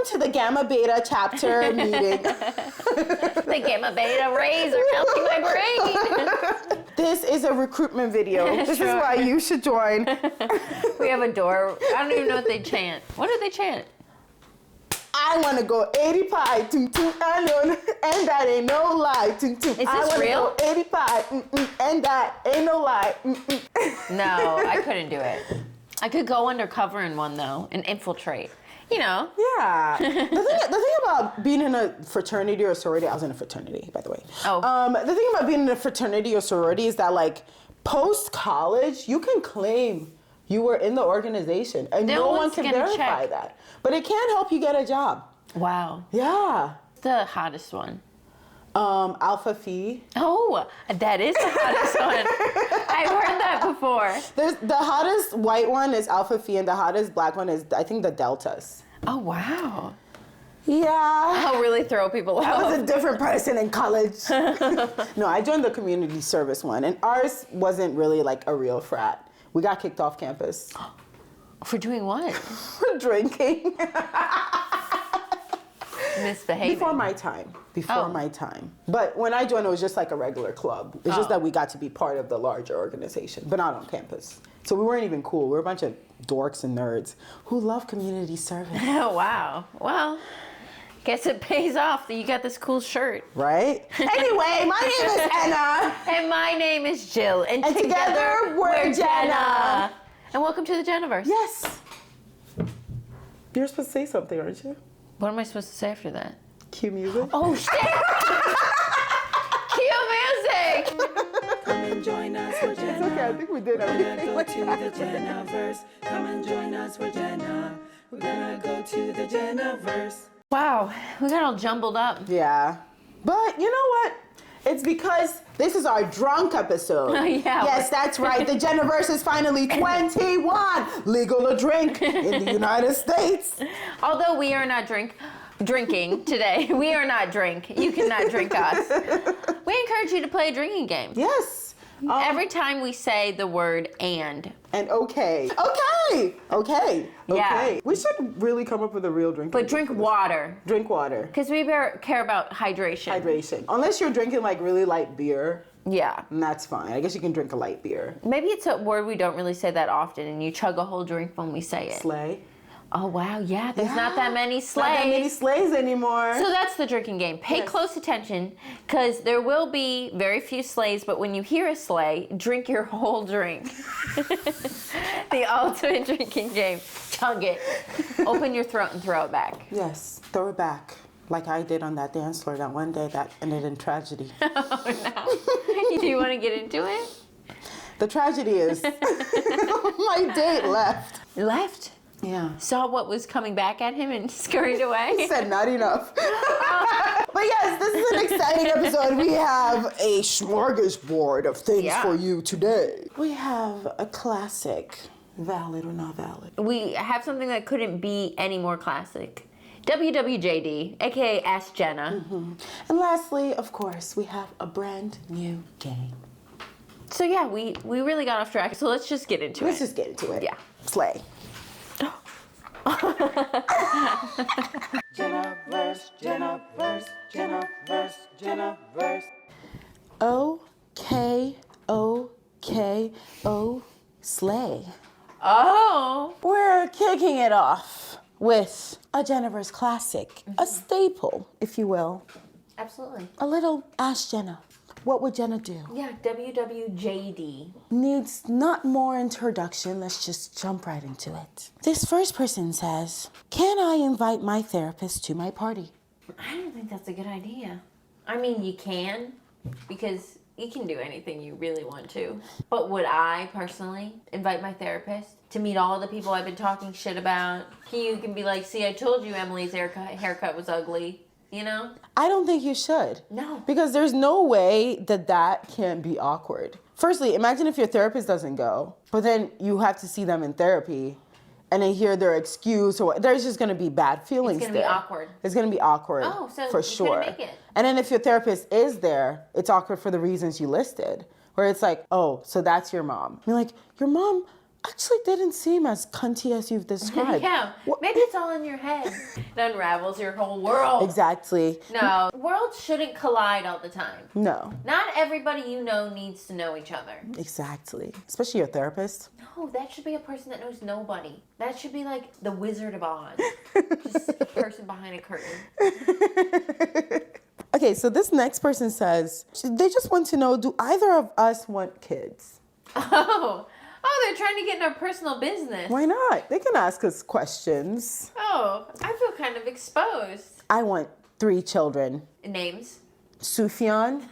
to the Gamma Beta chapter meeting. The Gamma Beta rays are melting my brain. This is a recruitment video. This is why you should join. We have a door. I don't even know what they chant. What do they chant? I want to go 85, tung, tung, and that ain't no lie. Tung, tung. Is this I wanna real? Go 85, and that ain't no lie. No, I couldn't do it. I could go undercover in one though and infiltrate. You know. Yeah. The thing about being in a fraternity or sorority, I was in a fraternity, by the way. Oh. The thing about being in a fraternity or sorority is that, like, post-college, you can claim you were in the organization, and no one can verify that. But it can help you get a job. Wow. Yeah. The hottest one. Alpha Phi. Oh, that is the hottest one. I've heard that before. The hottest white one is Alpha Phi, and the hottest black one is, I think, the Deltas. Oh, wow. Yeah. I'll really throw people off. I was a different person in college. No, I joined the community service one, and ours wasn't really like a real frat. We got kicked off campus. For doing what? For drinking. Misbehaving. Before my time. But when I joined, it was just like a regular club. It's just that we got to be part of the larger organization, but not on campus. So we weren't even cool. We were a bunch of dorks and nerds who love community service. Oh, wow. Well, guess it pays off that you got this cool shirt. Right? Anyway, my name is Ena. And my name is Jill. And together we're Jenna. And welcome to the Jenaverse. Yes. You're supposed to say something, aren't you? What am I supposed to say after that? Cue music. Oh, shit! Cue music! Come and join us, we're Jenna. It's okay, I think we did everything. We're gonna go to the Jenaverse. Come and join us, we're Jenna. We're gonna go to the Jenaverse. Wow, we got all jumbled up. Yeah. But you know what? It's because this is our drunk episode. Oh, yeah. Yes, that's right. The Jenaverse is finally 21. Legal to drink in the United States. Although we are not drinking today. We are not drink. You cannot drink us. We encourage you to play a drinking game. Yes. Every time we say the word and. And okay. Yeah. We should really come up with a real drink. But drink water. Drink water. Because we care about hydration. Hydration. Unless you're drinking like really light beer. Yeah. And that's fine. I guess you can drink a light beer. Maybe it's a word we don't really say that often and you chug a whole drink when we say it. Slay. Oh, wow. Yeah, there's not that many slays. Not that many slays anymore. So that's the drinking game. Pay close attention because there will be very few slays, but when you hear a slay, drink your whole drink. The ultimate drinking game. Chug it. Open your throat and throw it back. Yes, throw it back. Like I did on that dance floor that one day that ended in tragedy. Oh, no. Do you want to get into it? The tragedy is my date left. Left? Yeah. Saw what was coming back at him and scurried away? He said not enough. But yes, this is an exciting episode. We have a smorgasbord of things for you today. We have a classic, valid or not valid. We have something that couldn't be any more classic. WWJD, aka Ask Jenna. Mm-hmm. And lastly, of course, we have a brand new game. So yeah, we really got off track. So let's just get into it. Let's just get into it. Yeah. Slay. Jenaverse, Jenaverse, Jenaverse, Jenaverse. Slay. Oh. We're kicking it off with a Jenaverse classic, a staple, if you will. Absolutely. A little Ask Jenna. What would Jenna do? Yeah, WWJD. Needs not more introduction. Let's just jump right into it. This first person says, can I invite my therapist to my party? I don't think that's a good idea. I mean, you can, because you can do anything you really want to. But would I, personally, invite my therapist to meet all the people I've been talking shit about? You can be like, see, I told you Emily's haircut was ugly. You know? I don't think you should. No. Because there's no way that can be awkward. Firstly, imagine if your therapist doesn't go, but then you have to see them in therapy and then hear their excuse or there's just going to be bad feelings there. It's going to be awkward. It's going to be awkward. Oh, so for it's sure. gonna make it. And then if your therapist is there, it's awkward for the reasons you listed. Where it's like, oh, so that's your mom. You're like, your mom actually didn't seem as cunty as you've described. Yeah, maybe it's all in your head. It unravels your whole world. Exactly. No, worlds shouldn't collide all the time. No. Not everybody you know needs to know each other. Exactly. Especially your therapist. No, that should be a person that knows nobody. That should be like the Wizard of Oz. Just a person behind a curtain. Okay, so this next person says, they just want to know, do either of us want kids? Oh, they're trying to get in our personal business. Why not? They can ask us questions. Oh, I feel kind of exposed. I want 3 children. Names? Sufjan,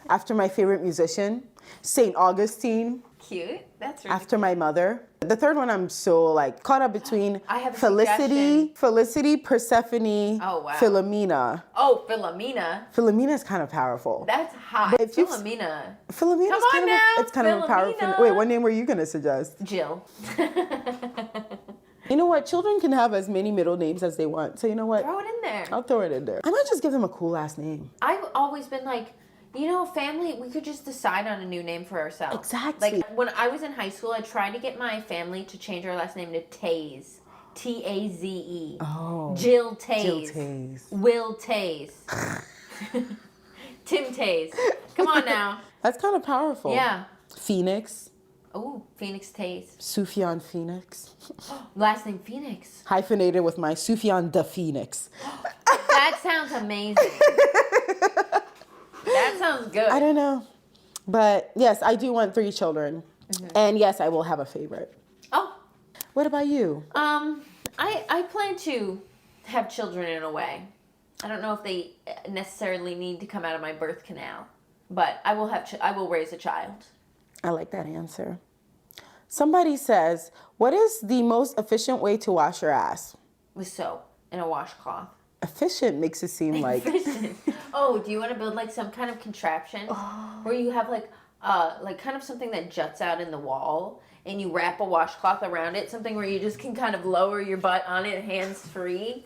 after my favorite musician. St. Augustine, Cute. That's really after my mother. The third one I'm so like caught up between I have a suggestion. Felicity, Persephone, Oh, wow. Philomena. Oh, Philomena. Philomena is kind of powerful. That's hot. But if you've- Philomena. Philomena Come is on kind now, of it's kind of a powerful. Philomena. Wait, what name were you gonna suggest? Jill. You know what? Children can have as many middle names as they want. So you know what? Throw it in there. I'll throw it in there. I might just give them a cool last name. I've always been like, you know, family, we could just decide on a new name for ourselves. Exactly. Like, when I was in high school, I tried to get my family to change our last name to Taze. Taze. Oh. Jill Taze. Jill Taze. Will Taze. Tim Taze. Come on now. That's kind of powerful. Yeah. Phoenix. Oh, Phoenix Taze. Sufjan Phoenix. Last name Phoenix. Hyphenated with my Sufjan the Phoenix. That sounds amazing. That sounds good. I don't know. But yes, I do want 3 children. Mm-hmm. And yes, I will have a favorite. Oh. What about you? I plan to have children in a way. I don't know if they necessarily need to come out of my birth canal, but I will I will raise a child. I like that answer. Somebody says, what is the most efficient way to wash your ass? With soap and a washcloth. Efficient makes it seem like... Efficient. Oh, do you want to build like some kind of contraption where you have like kind of something that juts out in the wall and you wrap a washcloth around it, something where you just can kind of lower your butt on it hands free?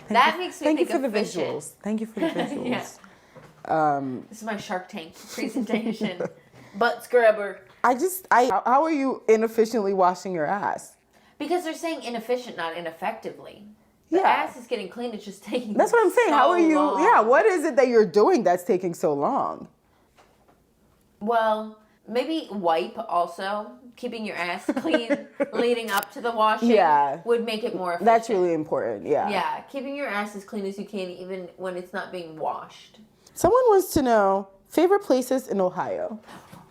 That makes me think Thank you for efficient. the visuals. Thank you for the visuals. Yeah. This is my Shark Tank presentation. Butt scrubber. How are you inefficiently washing your ass? Because they're saying inefficient, not ineffectively. The Yeah. ass is getting clean, it's just taking That's what I'm saying. How so are you? long. Yeah, what is it that you're doing that's taking so long? Well, maybe wipe also. Keeping your ass clean leading up to the washing would make it more efficient. That's really important, yeah. Yeah, keeping your ass as clean as you can even when it's not being washed. Someone wants to know, favorite places in Ohio?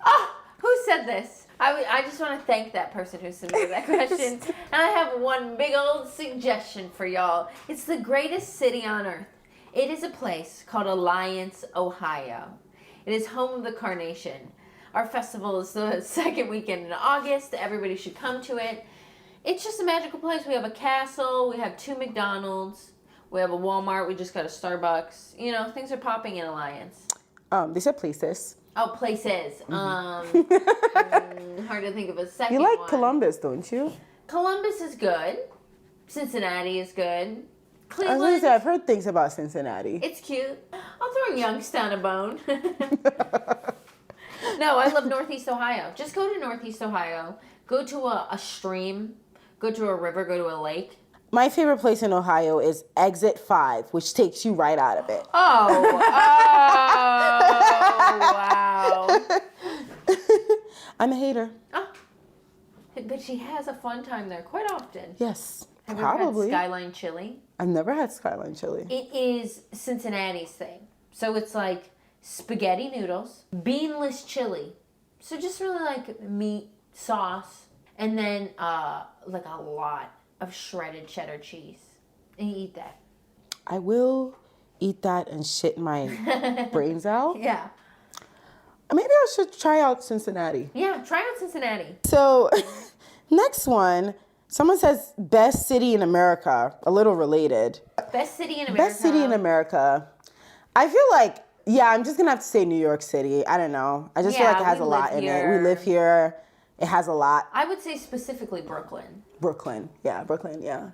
Oh, who said this? I just want to thank that person who submitted that question. And I have one big old suggestion for y'all. It's the greatest city on earth. It is a place called Alliance, Ohio. It is home of the Carnation. Our festival is the second weekend in August. Everybody should come to it. It's just a magical place. We have a castle. We have 2 McDonald's. We have a Walmart. We just got a Starbucks. You know, things are popping in Alliance. They said places. Oh, places. Hard to think of a second You like one. Columbus, don't you? Columbus is good. Cincinnati is good. I was Cleveland, gonna say, I've heard things about Cincinnati. it's cute. I'll throw Youngstown a bone. No, I love Northeast Ohio. Just go to Northeast Ohio. Go to a stream. Go to a river. Go to a lake. My favorite place in Ohio is Exit 5, which takes you right out of it. Oh, wow. I'm a hater. Oh, but she has a fun time there quite often. Yes, Have probably. you ever had Skyline Chili? I've never had Skyline Chili. It is Cincinnati's thing. So it's like spaghetti noodles, beanless chili. So just really like meat, sauce, and then like a lot of shredded cheddar cheese. And you eat that. I will eat that and shit my brains out. Yeah. Maybe I should try out Cincinnati. Yeah, try out Cincinnati. So, next one, someone says best city in America, a little related. Best city in America. Best city in America. I feel like, yeah, I'm just gonna have to say New York City. I don't know. I just feel like it has a lot in it. We live here. It has a lot. I would say specifically Brooklyn. Brooklyn. Yeah, Brooklyn. Yeah.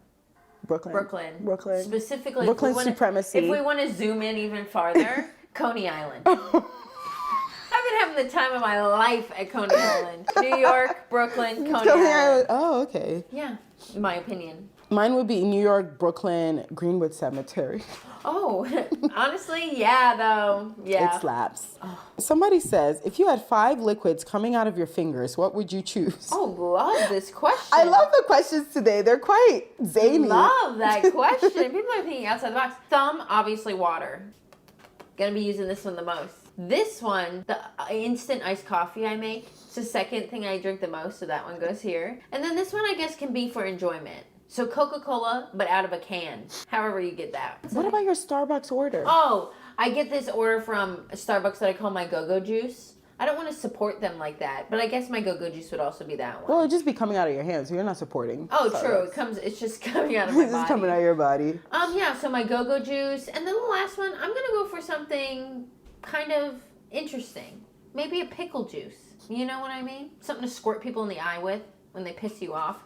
Brooklyn. Brooklyn. Specifically. Brooklyn supremacy. If we want to zoom in even farther, Coney Island. I've been having the time of my life at Coney Island. New York, Brooklyn, Coney Coney Island. Island. Oh, okay. Yeah, in my opinion. Mine would be New York, Brooklyn, Greenwood Cemetery. Oh, honestly, yeah, though. Yeah. It slaps. Somebody says, if you had 5 liquids coming out of your fingers, what would you choose? Oh, love this question. I love the questions today. They're quite zany. Love that question. People are thinking outside the box. Thumb, obviously water. Gonna be using this one the most. This one, the instant iced coffee I make, it's the second thing I drink the most, so that one goes here. And then this one, I guess, can be for enjoyment. So Coca-Cola, but out of a can. However you get that. What about your Starbucks order? Oh, I get this order from Starbucks that I call my go-go juice. I don't want to support them like that, but I guess my go-go juice would also be that one. Well, it'd just be coming out of your hands, so you're not supporting. Oh, Starbucks. true. It's just coming out of my It's body. just coming out of your body. Yeah, so my go-go juice. And then the last one, I'm going to go for something kind of interesting. Maybe a pickle juice. You know what I mean? Something to squirt people in the eye with when they piss you off.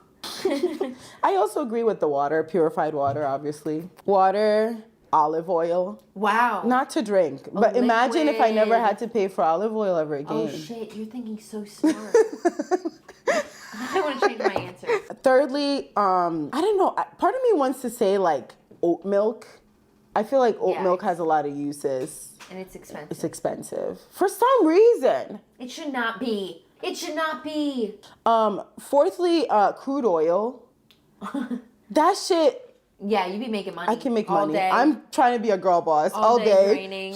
I also agree with the water, purified water, obviously. Water, olive oil. Wow. Not to drink, but imagine if I never liquid. had to pay for olive oil ever again. Oh, shit. You're thinking so smart. I want to change my answer. Thirdly, I don't know. Part of me wants to say like oat milk. I feel like oat milk has a lot of uses. And it's expensive. It's expensive. For some reason. It should not be. It should not be. Fourthly, crude oil. That shit. Yeah, you be making money. I can make all money. Day. I'm trying to be a girl boss all day. Draining.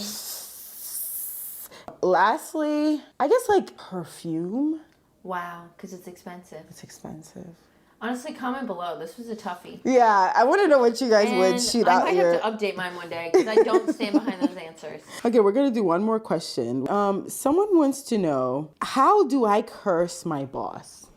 Lastly, I guess like perfume. Wow, because it's expensive. It's expensive. Honestly, comment below. This was a toughie. Yeah, I want to know what you guys would shoot out here. I might have to update mine one day because I don't stand behind those answers. Okay, we're going to do one more question. Someone wants to know, how do I curse my boss?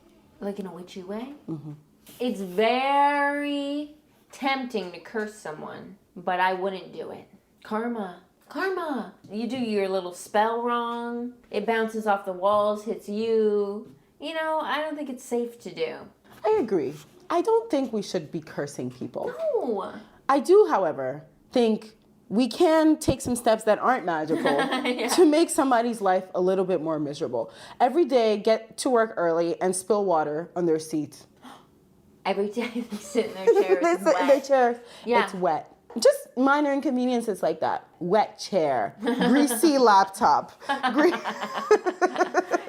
Like in a witchy way? Mm-hmm. It's very tempting to curse someone, but I wouldn't do it. Karma. Karma. You do your little spell wrong. It bounces off the walls, hits you. You know, I don't think it's safe to do. I agree. I don't think we should be cursing people. No. I do, however, think we can take some steps that aren't magical to make somebody's life a little bit more miserable. Every day, get to work early and spill water on their seat. Every day they sit in their chair, it's They sit in their chair, Yeah. it's wet. Just minor inconveniences like that. Wet chair, greasy laptop.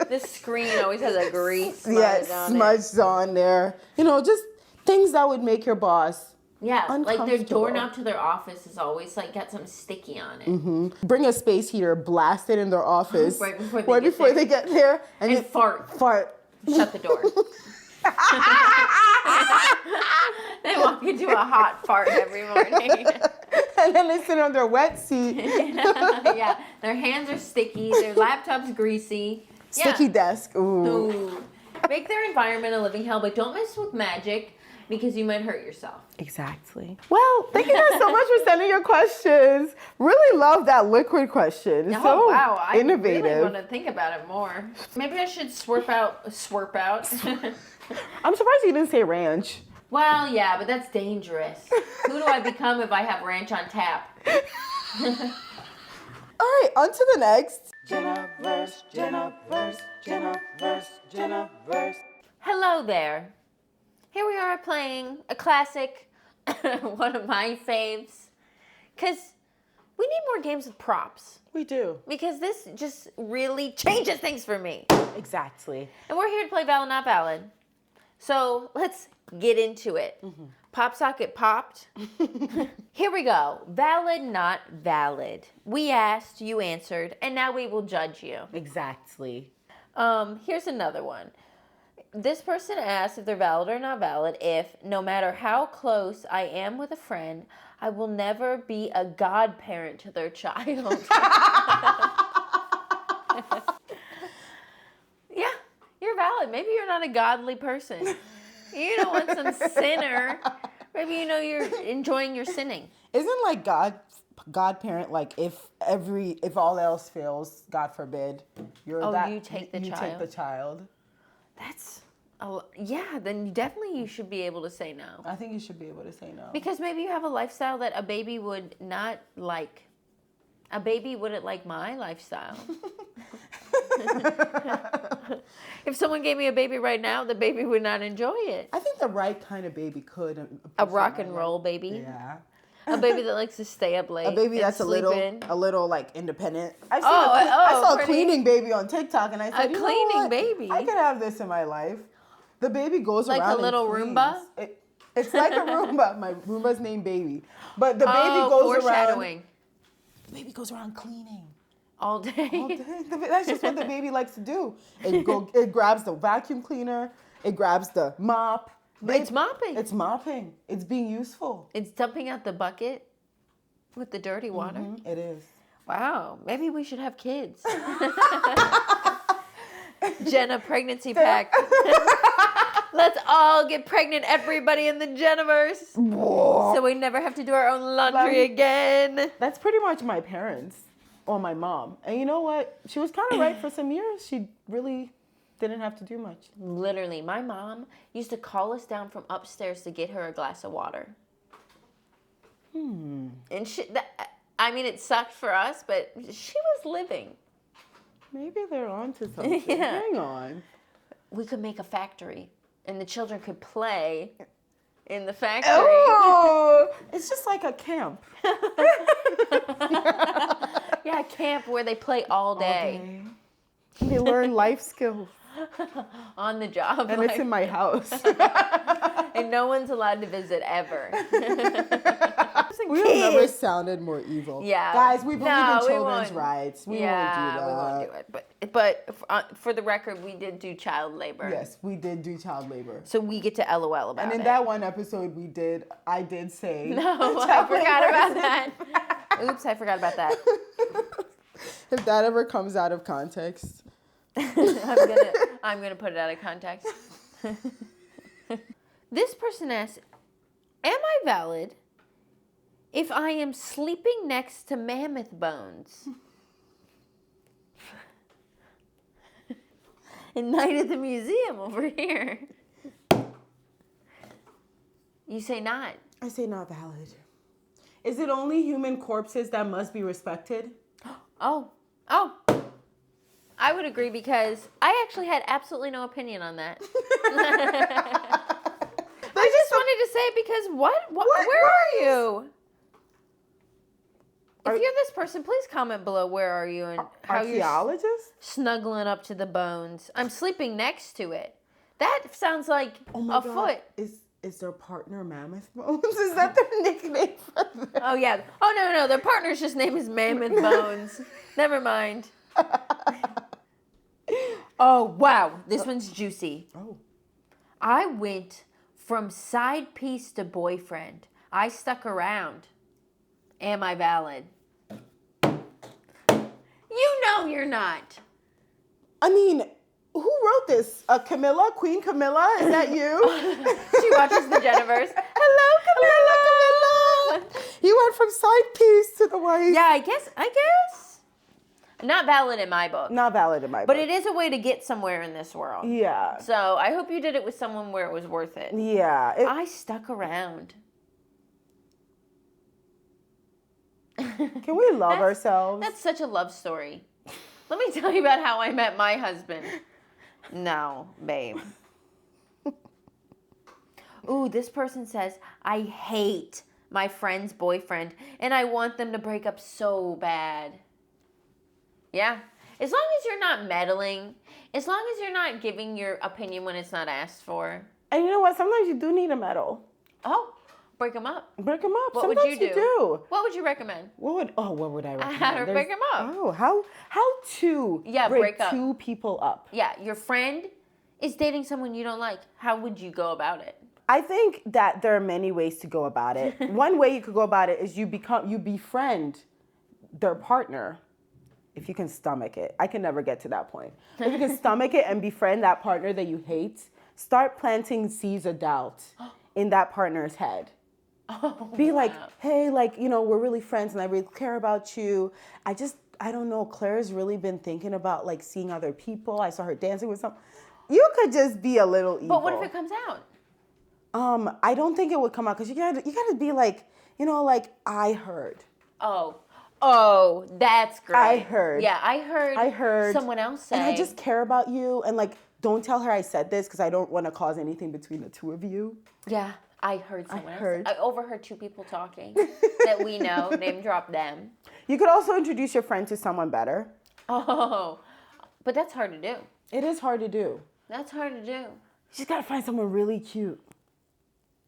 The screen always has a grease smudge Yeah, on smudged on there. You know, just things that would make your boss Yeah, like their uncomfortable. doorknob to their office is always like got something sticky on it. Mm-hmm. Bring a space heater, blast it in their office Right before they get they get there, and And fart. Shut the door. They walk into a hot fart every morning. and then they sit on their wet seat, Yeah, their hands are sticky, their laptop's greasy. sticky Yeah. desk. Ooh. Ooh. Make their environment a living hell, but don't mess with magic because you might hurt yourself. Exactly. Well, thank you guys so much for sending your questions. Really love that liquid question. Oh, So wow. I innovative. really want to think about it more. Maybe I should swerp out. I'm surprised you didn't say ranch. Well, yeah, but that's dangerous. Who do I become if I have ranch on tap? All right, on to the next. Jenaverse, Jenaverse, Jenaverse, Jenaverse. Hello there. Here we are playing a classic, one of my faves. Because we need more games with props. We do. Because this just really changes things for me. Exactly. And we're here to play Valid Not Valid. So let's get into it. Mm-hmm. Pop socket popped. Here we go. Valid, not valid. We asked, you answered, and now we will judge you. Exactly. Here's another one. This person asked if they're valid or not valid if, no matter how close I am with a friend, I will never be a godparent to their child. Yeah, you're valid. Maybe you're not a godly person. You don't want some sinner. Maybe you know you're enjoying your sinning. Isn't like godparent like if all else fails, God forbid, you take the child. That's, yeah, then definitely you should be able to say no. I think you should be able to say no. Because maybe you have a lifestyle that a baby would not like. A baby wouldn't like my lifestyle. If someone gave me a baby right now, the baby would not enjoy it. I think the right kind of baby could. A rock and roll baby. Yeah. A baby that likes to stay up late. A baby and that's sleep in. a little like independent. I Oh, saw a pretty. cleaning baby on TikTok, and I said, A cleaning baby? I could have this in my life. The baby goes Like around a little and Roomba? It's like a Roomba. My Roomba's named Baby, but the baby goes foreshadowing. around. The baby goes around cleaning. All day. All day. That's just what the baby likes to do. It grabs the vacuum cleaner. It grabs the mop. It's mopping. It's mopping. It's being useful. It's dumping out the bucket with the dirty water. It is. Wow. Maybe we should have kids. Jenna pregnancy pack. Let's all get pregnant, everybody in the Jenaverse. Whoa. So we never have to do our own laundry again. That's pretty much my parents or my mom. And you know what? She was kind of right for some years. She really didn't have to do much. Literally, my mom used to call us down from upstairs to get her a glass of water. And it sucked for us, but she was living. Maybe they're onto something. Yeah. Hang on. We could make a factory, and the children could play in the factory. Oh, it's just like a camp. Yeah, a camp where they play all day. They learn life skills. On the job. And it's in my house. And no one's allowed to visit ever. We have never sounded more evil. Yeah. Guys, we believe in we children's won't. rights. We Yeah, won't do that. we won't do it. But for the record, we did do child labor. Yes, we did do child labor. So we get to LOL about it. And in that one episode I did say. No, I forgot about that. Oops, I forgot about that. If that ever comes out of context. I'm gonna put it out of context. This person asks, am I valid if I am sleeping next to mammoth bones? A night at the museum over here. You say not. I say not valid. Is it only human corpses that must be respected? Oh. I would agree because I actually had absolutely no opinion on that. I just wanted to say it because where are you? If you're this person, please comment below where are you and how you're snuggling up to the bones. I'm sleeping next to it. That sounds like a foot. Is their partner Mammoth Bones? Is that their nickname for them? Oh, yeah. Oh, no. Their partner's just name is Mammoth Bones. Never mind. Oh, wow. This one's juicy. Oh. I went from side piece to boyfriend. I stuck around. Am I valid? You know you're not. I mean, who wrote this? Camilla? Queen Camilla? Is that you? She watches the Jenaverse. Hello, Camilla. You went from side piece to the wife. Yeah, I guess. Not valid in my book. Not valid in my book. But it is a way to get somewhere in this world. Yeah. So I hope you did it with someone where it was worth it. Yeah. I stuck around. Can we love ourselves? That's such a love story. Let me tell you about how I met my husband. No, babe. Ooh, this person says, I hate my friend's boyfriend and I want them to break up so bad. Yeah. As long as you're not meddling, as long as you're not giving your opinion when it's not asked for. And you know what? Sometimes you do need a medal. Oh, break them up. Break them up. What Sometimes would you do? What would you recommend? What would I recommend? How to break them up. Oh, how to break up. two people up. Yeah, your friend is dating someone you don't like. How would you go about it? I think that there are many ways to go about it. One way you could go about it is you befriend their partner. If you can stomach it. I can never get to that point. If you can stomach it and befriend that partner that you hate, start planting seeds of doubt in that partner's head. Be like, hey, we're really friends and I really care about you. I don't know, Claire's really been thinking about seeing other people. I saw her dancing with some. You could just be a little evil. But what if it comes out? I don't think it would come out because you gotta be I heard. Oh, that's great. I heard. Yeah, I heard someone else say. And I just care about you. And like, don't tell her I said this because I don't want to cause anything between the two of you. Yeah, I heard someone else. I overheard two people talking that we know. Name drop them. You could also introduce your friend to someone better. Oh, but that's hard to do. It is hard to do. That's hard to do. You just got to find someone really cute.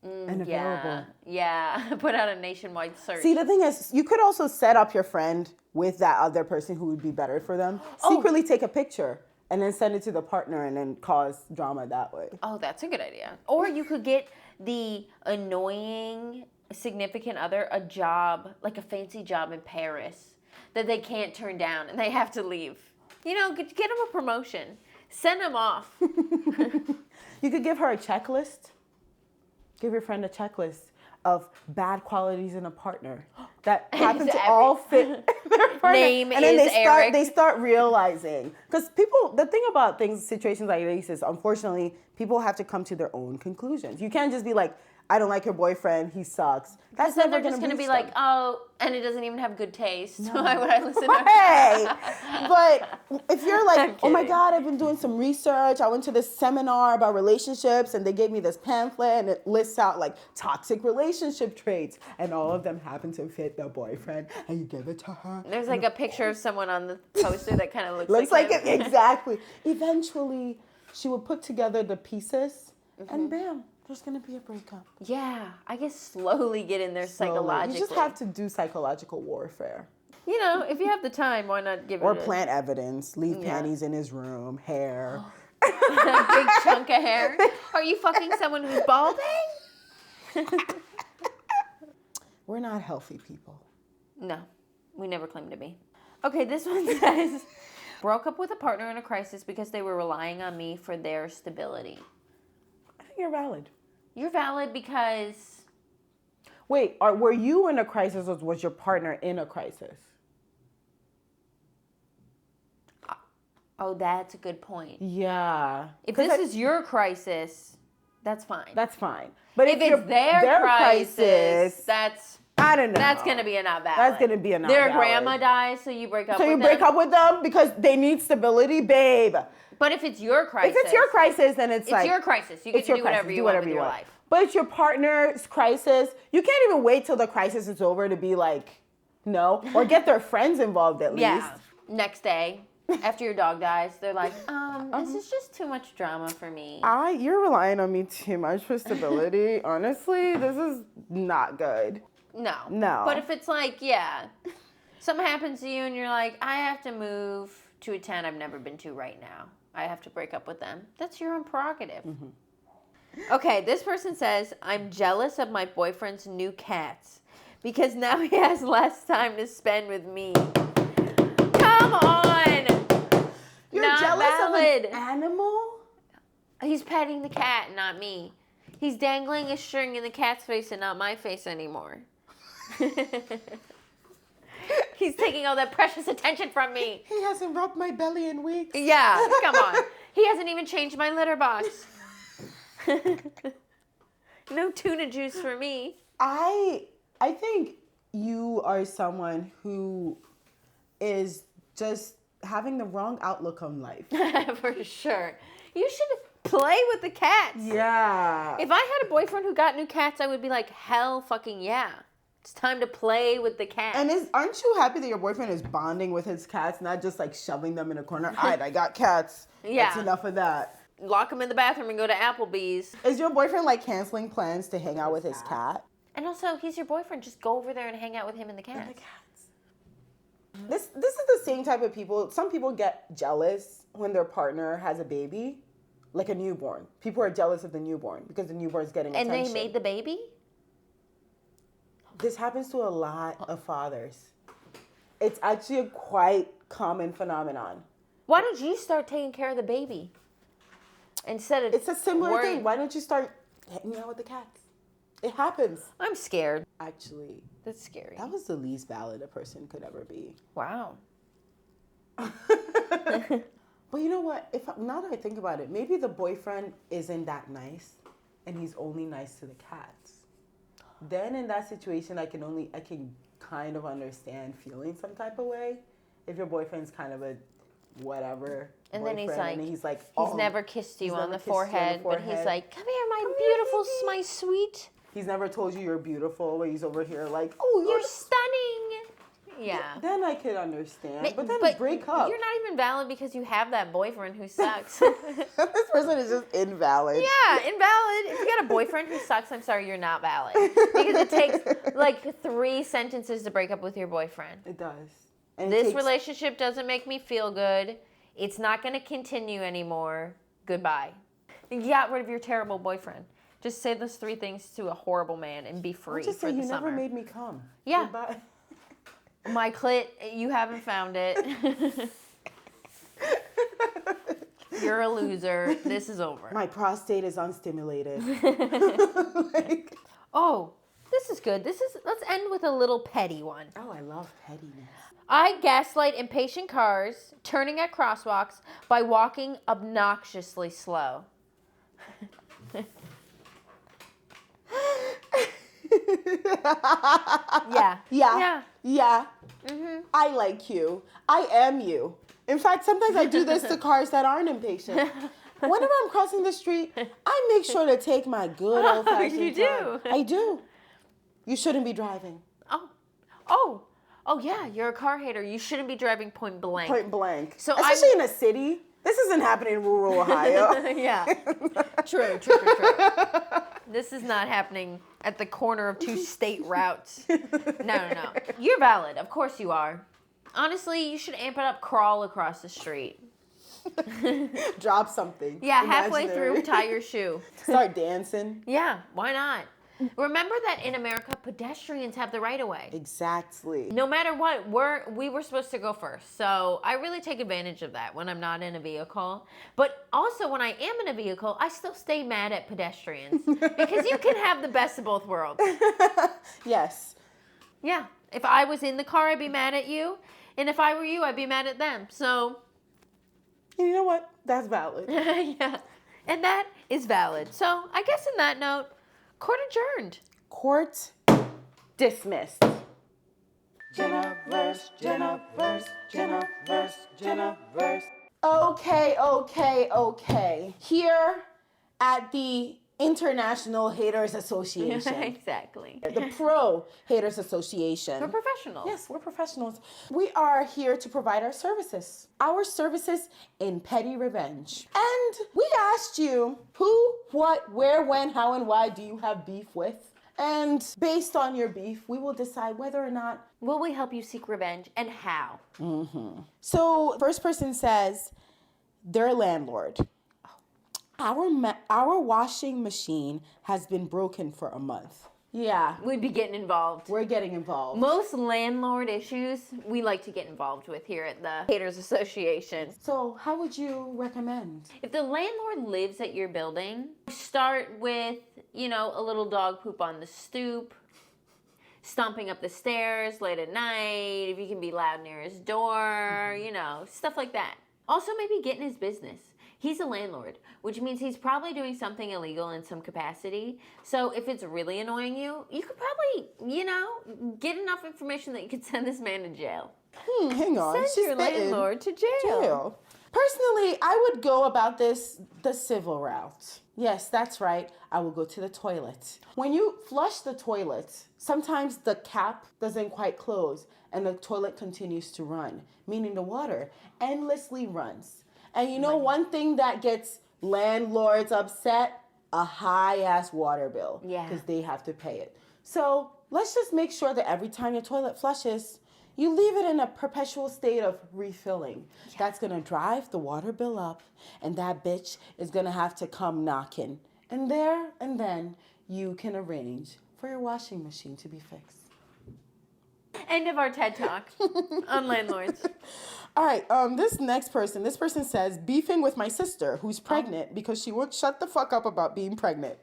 And available. Yeah. Put out a nationwide search. See, the thing is, you could also set up your friend with that other person who would be better for them. Secretly take a picture and then send it to the partner and then cause drama that way. Oh, that's a good idea. Or you could get the annoying significant other a job, like a fancy job in Paris that they can't turn down and they have to leave. You know, get them a promotion. Send them off. You could give her a checklist. Give your friend a checklist of bad qualities in a partner that happen to all fit their partner. Name and then is Eric. They start realizing, because people, the thing about situations like this is, unfortunately, people have to come to their own conclusions. You can't just be like, I don't like your boyfriend, he sucks. That's then never they're just going to be like, oh, and it doesn't even have good taste. No. Why would I listen to Hey! But if you're like, oh my kidding. God, I've been doing some research. I went to this seminar about relationships and they gave me this pamphlet and it lists out like toxic relationship traits and all of them happen to fit the boyfriend and you give it to her. There's like a picture of someone on the poster that kind of Looks like like him. it, exactly. Eventually, she would put together the pieces and bam, there's going to be a breakup. Yeah, I guess slowly get in there psychologically. You just have to do psychological warfare. You know, if you have the time, why not give Or it plant evidence, leave panties in his room, hair. a big chunk of hair? Are you fucking someone who's balding? We're not healthy people. No, we never claim to be. Okay, this one says, broke up with a partner in a crisis because they were relying on me for their stability. I think you're valid. You're valid because... Wait, were you in a crisis or was your partner in a crisis? Oh, that's a good point. Yeah. If this is your crisis, that's fine. That's fine. But if it's their crisis, that's... I don't know. That's going to be a not valid. That's going to be a not Their valid. grandma dies, so you break up with them. So you break up with them because they need stability, babe. But if it's your crisis... If it's your crisis, then it's like... It's your crisis. You get to do whatever you want with your life. But it's your partner's crisis. You can't even wait till the crisis is over to be like, no. Or get their friends involved at least. Yeah. Next day, after your dog dies, they're like, this is just too much drama for me. You're relying on me too much for stability. Honestly, this is not good. No. No. But if it's like, yeah, something happens to you and you're like, I have to move to a town I've never been to right now. I have to break up with them. That's your own prerogative. Mm-hmm. Okay, this person says, I'm jealous of my boyfriend's new cats because now he has less time to spend with me. Come on! You're not jealous valid. of an animal? He's petting the cat, not me. He's dangling a string in the cat's face and not my face anymore. He's taking all that precious attention from me. He hasn't rubbed my belly in weeks. Yeah, come on. He hasn't even changed my litter box. No tuna juice for me. I think you are someone who is just having the wrong outlook on life. For sure. You should play with the cats. Yeah. If I had a boyfriend who got new cats, I would be like, hell fucking yeah. It's time to play with the cats. And aren't you happy that your boyfriend is bonding with his cats, not just like shoving them in a corner? All right, I got cats. Yeah. That's enough of that. Lock him in the bathroom and go to Applebee's. Is your boyfriend like canceling plans to hang out with his cat? And also, he's your boyfriend. Just go over there and hang out with him and the cats. And the cats. This is the same type of people. Some people get jealous when their partner has a baby, like a newborn. People are jealous of the newborn because the newborn's getting attention. And they made the baby? This happens to a lot of fathers. It's actually a quite common phenomenon. Why don't you start taking care of the baby? Instead of It's a similar thing. Why don't you start hanging out with the cats? It happens. I'm scared. Actually, That's scary. that was the least valid a person could ever be. Wow. But you know what? Now that I think about it, maybe the boyfriend isn't that nice, and he's only nice to the cats. then in that situation, I can kind of understand feeling some type of way. If your boyfriend's kind of a whatever And boyfriend, then he's like, he's never kissed you on the forehead, but he's like, come here, my beautiful, my sweet. He's never told you you're beautiful, but he's over here like, Oh, you're stunning. Yeah. Then I could understand, but then break up. You're not even valid because you have that boyfriend who sucks. This person is just invalid. Yeah, invalid. If you got a boyfriend who sucks, I'm sorry, you're not valid. Because it takes like 3 sentences to break up with your boyfriend. It does. And This relationship doesn't make me feel good. It's not going to continue anymore. Goodbye. You got rid of your terrible boyfriend. Just say those 3 things to a horrible man and be free just for say the you summer. never made me come. Yeah. Goodbye. My clit, you haven't found it. You're a loser. This is over. My prostate is unstimulated. Oh, this is good. Let's end with a little petty one. Oh, I love pettiness. I gaslight impatient cars turning at crosswalks by walking obnoxiously slow. Yeah. Mm-hmm. I like you. I am you. In fact, sometimes I do this to cars that aren't impatient. Whenever I'm crossing the street, I make sure to take my good old-fashioned You do? time. I do. You shouldn't be driving. Oh yeah, you're a car hater. You shouldn't be driving point blank. Point blank. So especially in a city. This isn't happening in rural Ohio. Yeah. True. This is not happening at the corner of 2 state routes. No. You're valid. Of course you are. Honestly, you should amp it up, crawl across the street. Drop something. Yeah, halfway imaginary. through, tie your shoe. Start dancing. Yeah, why not? Remember that in America, pedestrians have the right of way. Exactly. No matter what, we were supposed to go first. So I really take advantage of that when I'm not in a vehicle. But also when I am in a vehicle, I still stay mad at pedestrians. Because you can have the best of both worlds. Yes. Yeah. If I was in the car, I'd be mad at you. And if I were you, I'd be mad at them. So. You know what? That's valid. Yeah. And that is valid. So I guess in that note, court adjourned. Court dismissed. Jenaverse. Okay. Here at the International Haters Association. Exactly. The Pro Haters Association. We're professionals. Yes, we're professionals. We are here to provide our services. Our services in petty revenge. And we asked you who, what, where, when, how, and why do you have beef with? And based on your beef, we will decide whether or not. Will we help you seek revenge and how? So, first person says, their landlord. Our washing machine has been broken for a month. Yeah. We'd be getting involved. We're getting involved. Most landlord issues we like to get involved with here at the Haters Association. So how would you recommend? If the landlord lives at your building, start with, a little dog poop on the stoop, stomping up the stairs late at night, if you can be loud near his door, stuff like that. Also maybe get in his business. He's a landlord, which means he's probably doing something illegal in some capacity. So if it's really annoying you, you could probably, get enough information that you could send this man to jail. Hang on. Send your landlord to jail. Personally, I would go about this the civil route. Yes, that's right. I will go to the toilet. When you flush the toilet, sometimes the cap doesn't quite close and the toilet continues to run, meaning the water endlessly runs. And one thing that gets landlords upset? A high-ass water bill. Yeah. Because they have to pay it. So let's just make sure that every time your toilet flushes, you leave it in a perpetual state of refilling. Yeah. That's going to drive the water bill up, and that bitch is going to have to come knocking. And there and then, you can arrange for your washing machine to be fixed. End of our TED Talk on landlords. All right, this person says, beefing with my sister who's pregnant because she won't shut the fuck up about being pregnant.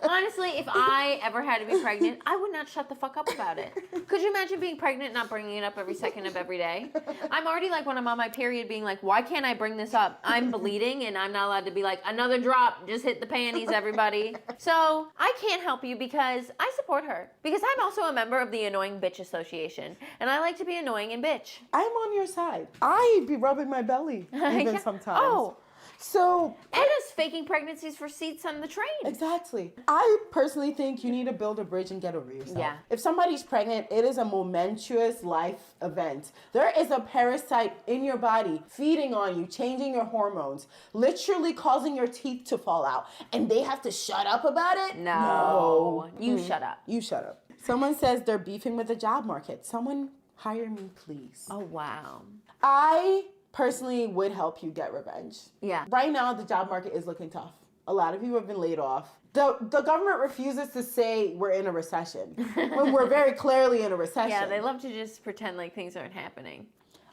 Honestly, if I ever had to be pregnant, I would not shut the fuck up about it. Could you imagine being pregnant and not bringing it up every second of every day? I'm already like when I'm on my period being like, why can't I bring this up? I'm bleeding and I'm not allowed to be like, another drop, just hit the panties, everybody. So I can't help you because I support her. Because I'm also a member of the Annoying Bitch Association. And I like to be annoying and bitch. I'm on your side. I be rubbing my belly even sometimes. Oh. So Ena's faking pregnancies for seats on the train. exactly. I personally think you need to build a bridge and get over yourself. Yeah. If somebody's pregnant, it is a momentous life event. There is a parasite in your body feeding on you, changing your hormones, literally causing your teeth to fall out. And they have to shut up about it? No. You shut up. You shut up. Someone says they're beefing with the job market. Someone hire me, please. Oh, wow. I personally would help you get revenge. Yeah. Right now, the job market is looking tough. A lot of people have been laid off. The government refuses to say we're in a recession when we're very clearly in a recession. Yeah, they love to just pretend like things aren't happening.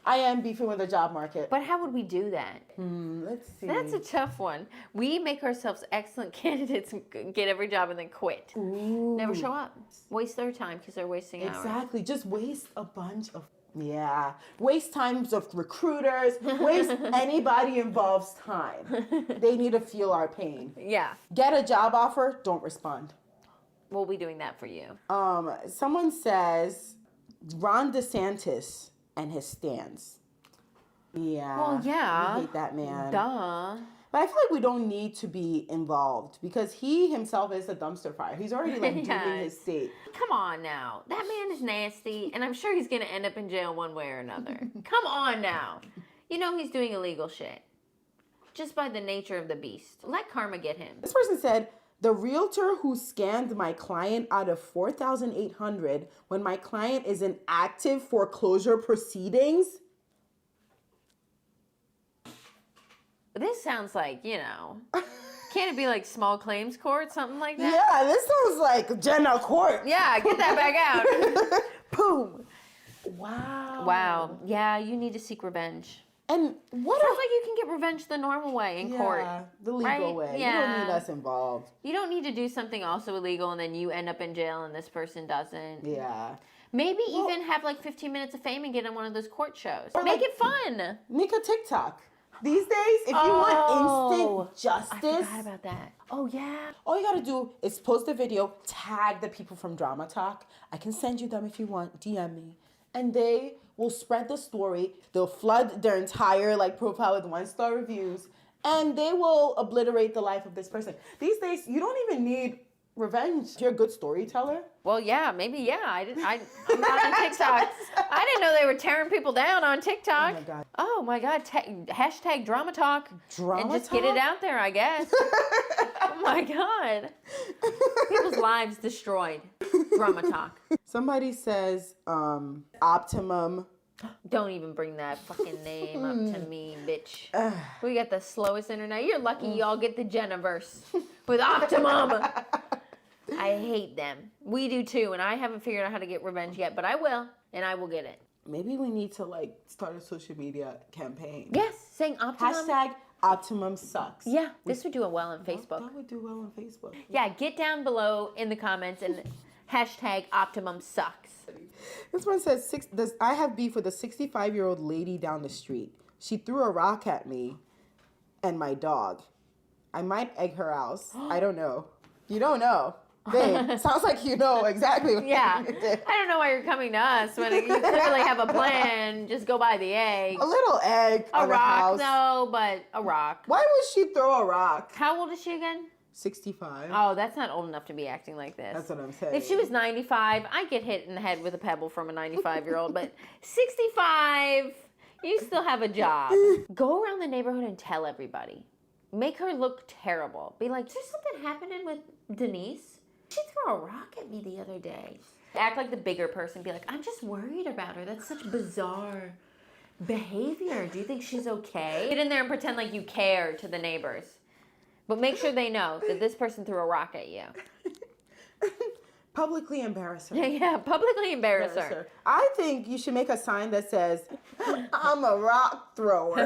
I am beefing with the job market. But how would we do that? Let's see. That's a tough one. We make ourselves excellent candidates and get every job and then quit. Ooh. Never show up. Waste their time because they're wasting hours. Exactly. Just waste a bunch of waste times of recruiters, waste anybody involved's time. They need to feel our pain. Yeah. Get a job offer, don't respond. We'll be doing that for you. Someone says Ron DeSantis and his stance. Yeah. Well, yeah. We hate that man. Duh. But I feel like we don't need to be involved because he himself is a dumpster fire. He's already like dooming his state. Come on now. That man is nasty, and I'm sure he's going to end up in jail one way or another. Come on now. You know he's doing illegal shit. Just by the nature of the beast. Let karma get him. This person said, the realtor who scammed my client out of $4,800 when my client is in active foreclosure proceedings. This sounds like, can't it be like small claims court, something like that? Yeah, this sounds like Jenna Court. Yeah, get that back out. Boom. Wow. Wow. Yeah, you need to seek revenge. And what Sounds like you can get revenge the normal way in court. The legal right? way. Yeah. You don't need us involved. You don't need to do something also illegal and then you end up in jail and this person doesn't. Yeah. Maybe even have like 15 minutes of fame and get on one of those court shows. Or Make like- it fun. Make a TikTok. These days, if you want instant justice, I forgot about that. Oh, yeah. all you gotta do is post a video, tag the people from Drama Talk. I can send you them if you want, DM me. And they will spread the story. They'll flood their entire profile with 1-star reviews. And they will obliterate the life of this person. These days, you don't even need revenge. If you're a good storyteller. Well, yeah, maybe, yeah. I'm not on TikTok. I didn't know they were tearing people down on TikTok. Oh, my God. Oh, my God. Hashtag Drama Talk. Drama and just Talk? get it out there, I guess. Oh, my God. People's lives destroyed. Drama Talk. Somebody says optimum. Don't even bring that fucking name up to me, bitch. We got the slowest internet. You're lucky y'all get the Jenaverse with Optimum. I hate them. We do too, and I haven't figured out how to get revenge yet, but I will, and I will get it. Maybe we need to start a social media campaign. Yes, saying Optimum. Hashtag Optimum sucks. Yeah, this would do well on Facebook. That would do well on Facebook. Yeah, get down below in the comments and hashtag Optimum sucks. This one says, I have beef with a 65-year-old lady down the street. She threw a rock at me and my dog. I might egg her house. I don't know. You don't know. Babe, sounds like you know exactly what Yeah. you did. I don't know why you're coming to us when you clearly have a plan. Just go buy the egg. A little egg A on the rock, house. though, but a rock. Why would she throw a rock? How old is she again? 65. Oh, that's not old enough to be acting like this. That's what I'm saying. If she was 95, I'd get hit in the head with a pebble from a 95-year-old. But 65, you still have a job. Go around the neighborhood and tell everybody. Make her look terrible. Be like, is there something happening with Denise? She threw a rock at me the other day. Act like the bigger person. Be like, I'm just worried about her. That's such bizarre behavior. Do you think she's okay? Get in there and pretend like you care to the neighbors. But make sure they know that this person threw a rock at you. Publicly embarrass her. Yeah, publicly embarrass her. I think you should make a sign that says, I'm a rock thrower.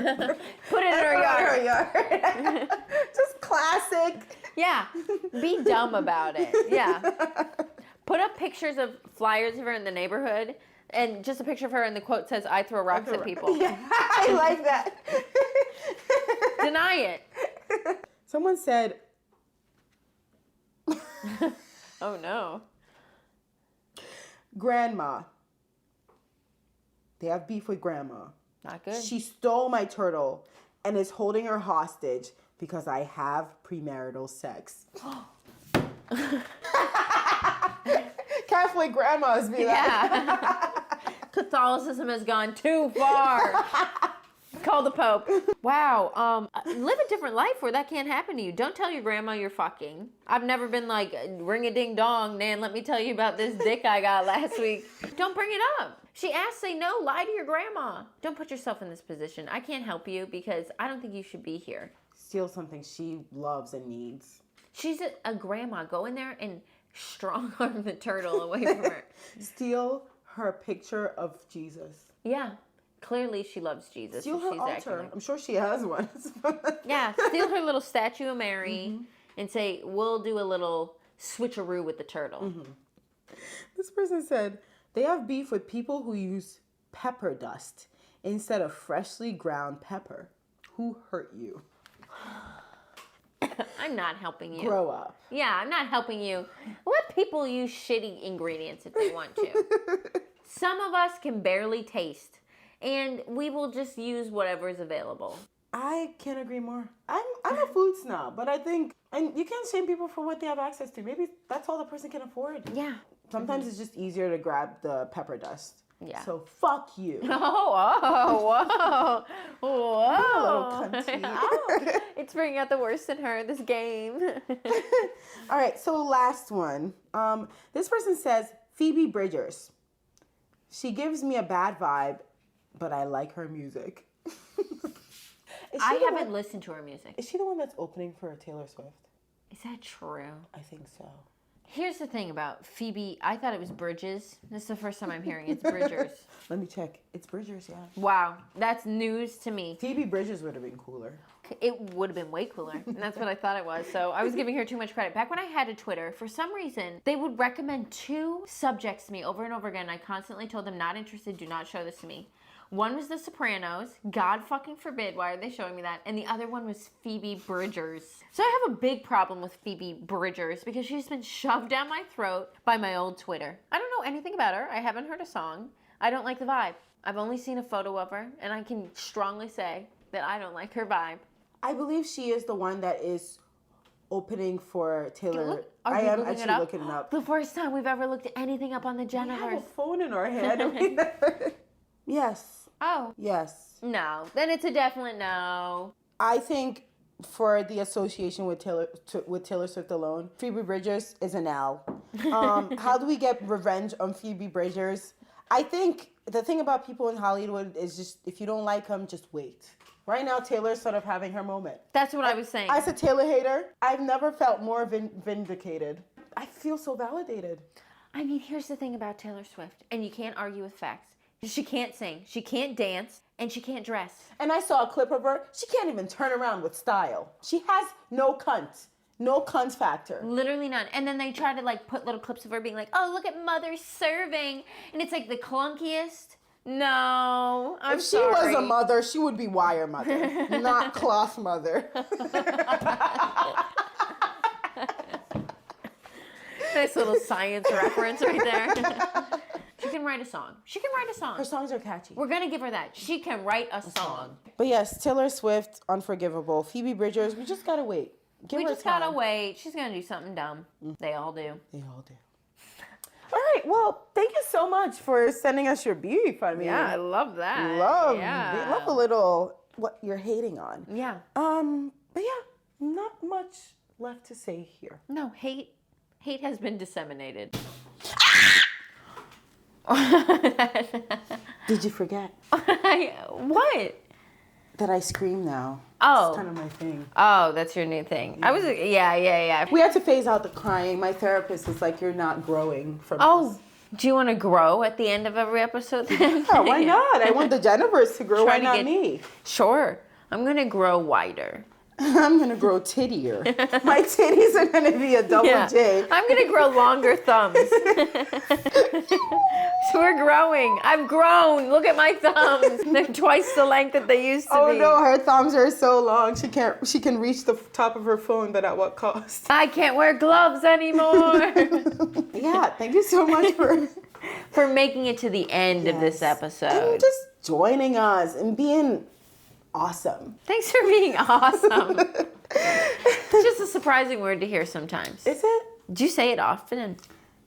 Put it in her yard. Just classic. Yeah. Be dumb about it. Yeah. Put up pictures of flyers of her in the neighborhood and just a picture of her and the quote says, I throw rocks at people. Yeah, I like that. Deny it. Someone said, Oh no. Grandma. They have beef with grandma. Not good. She stole my turtle and is holding her hostage because I have premarital sex. Catholic grandmas be like. Yeah. Catholicism has gone too far. Call the Pope. Wow. Live a different life where that can't happen to you. Don't tell your grandma you're fucking. I've never been like, ring a ding dong, Nan, let me tell you about this dick I got last week. Don't bring it up. She asked, say no, lie to your grandma. Don't put yourself in this position. I can't help you because I don't think you should be here. Steal something she loves and needs. She's a grandma. Go in there and strong arm the turtle away from her. Steal her picture of Jesus. Yeah. Clearly she loves Jesus. Steal her She's altar. acting. I'm sure she has one. Yeah, steal her little statue of Mary and say, we'll do a little switcheroo with the turtle. This person said, they have beef with people who use pepper dust instead of freshly ground pepper. Who hurt you? I'm not helping you. Grow up. Yeah, I'm not helping you. Let people use shitty ingredients if they want to. Some of us can barely taste, and we will just use whatever is available. I can't agree more. I'm a food snob, but I think, and you can't shame people for what they have access to. Maybe that's all the person can afford. Yeah. Sometimes it's just easier to grab the pepper dust. Yeah. So fuck you. Oh, whoa. A little cunty. Oh, it's bringing out the worst in her, this game. All right, so last one. This person says, Phoebe Bridgers. She gives me a bad vibe, but I like her music. I haven't listened to her music. Is she the one that's opening for Taylor Swift? Is that true? I think so. Here's the thing about Phoebe. I thought it was Bridges. This is the first time I'm hearing it's Bridgers. Let me check. It's Bridgers, yeah. Wow, that's news to me. Phoebe Bridgers would have been cooler. It would have been way cooler, and that's what I thought it was. So I was giving her too much credit. Back when I had a Twitter, for some reason, they would recommend two subjects to me over and over again. I constantly told them, not interested, do not show this to me. One was The Sopranos. God fucking forbid, why are they showing me that? And the other one was Phoebe Bridgers. So I have a big problem with Phoebe Bridgers because she's been shoved down my throat by my old Twitter. I don't know anything about her. I haven't heard a song. I don't like the vibe. I've only seen a photo of her, and I can strongly say that I don't like her vibe. I believe she is the one that is opening for Taylor. Are you I am looking actually it up? looking it up. The first time we've ever looked at anything up on the We have a Jenaverse. phone in our hand. And we never... Yes. Oh. Yes. No. Then it's a definite no. I think for the association with Taylor Swift alone, Phoebe Bridgers is an L. How do we get revenge on Phoebe Bridgers? I think the thing about people in Hollywood is just, if you don't like them, just wait. Right now, Taylor's sort of having her moment. That's what I was saying. As a Taylor hater, I've never felt more vindicated. I feel so validated. I mean, here's the thing about Taylor Swift, and you can't argue with facts. She can't sing, she can't dance, and she can't dress. And I saw a clip of her. She can't even turn around with style. She has no cunt. No cunt factor. Literally none. And then they try to like put little clips of her being like, oh, look at mother serving. And it's like the clunkiest. No, I'm If she sorry. was a mother, she would be wire mother, not cloth mother. Nice little science reference right there. She can write a song. She can write a song. Her songs are catchy. We're going to give her that. She can write a song. But yes, Taylor Swift, unforgivable. Phoebe Bridgers, we just gotta wait. Give We her just time. got to wait. She's going to do something dumb. They all do. They all do. All right, well, thank you so much for sending us your beef. I mean, Yeah, I love that. love Yeah. a little what you're hating on. Yeah. But yeah, not much left to say here. No, hate has been disseminated. Did you forget What? that I scream now? Oh. It's kind of my thing. Oh, that's your new thing. I was, yeah. We had to phase out the crying. My therapist was like, "You're not growing from Oh, this." do you want to grow at the end of every episode then? Yeah, why not? I want the Jenaverse to grow. Why Trying to not get- me? Sure. I'm going to grow wider. I'm gonna grow tittier. My titties are gonna be a double J. I'm gonna grow longer thumbs. So we're growing. I've grown. Look at my thumbs. They're twice the length that they used to be. Oh no, her thumbs are so long. She can reach the top of her phone, but at what cost? I can't wear gloves anymore. Yeah, thank you so much for making it to the end of this episode. And just joining us and being awesome. Thanks for being awesome. It's just a surprising word to hear sometimes. Is it? Do you say it often?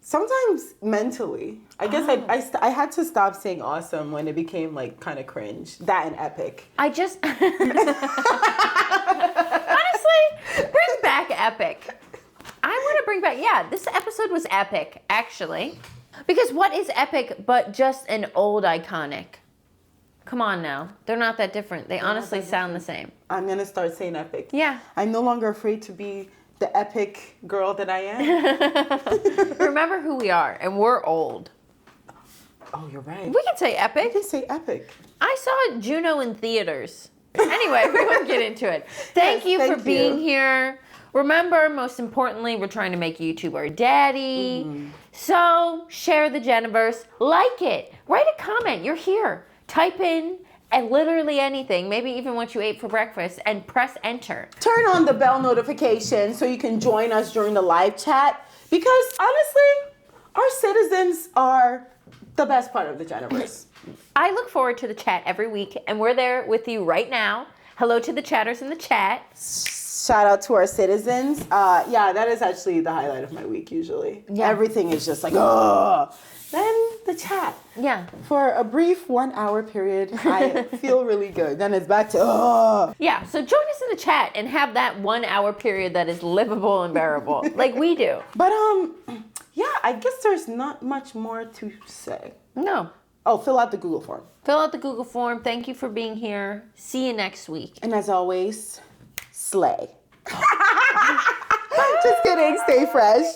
Sometimes mentally. I guess I had to stop saying awesome when it became like kind of cringe. That and epic. I just honestly bring back epic. I want to bring back. Yeah, this episode was epic actually. Because what is epic but just an old iconic? Come on now. They're not that different. They honestly sound the same. I'm going to start saying epic. Yeah. I'm no longer afraid to be the epic girl that I am. Remember who we are, and we're old. Oh, you're right. We can say epic. We can say epic. I saw Juno in theaters. Anyway, we won't get into it. Thank you for being here. Remember, most importantly, we're trying to make YouTube our daddy. Mm-hmm. So, share the Jenaverse. Like it. Write a comment. You're here. Type in and literally anything, maybe even what you ate for breakfast, and press enter. Turn on the bell notification so you can join us during the live chat. Because honestly, our citizens are the best part of the Jenaverse. I look forward to the chat every week, and we're there with you right now. Hello to the chatters in the chat. Shout out to our citizens. Yeah, that is actually the highlight of my week usually. Yeah. Everything is just like, oh. Then the chat. Yeah. For a brief 1 hour period, I feel really good. Then it's back to, oh. Yeah, so join us in the chat and have that 1 hour period that is livable and bearable, like we do. But, yeah, I guess there's not much more to say. No. Oh, fill out the Google form. Fill out the Google form. Thank you for being here. See you next week. And as always, slay. Just kidding. Stay fresh.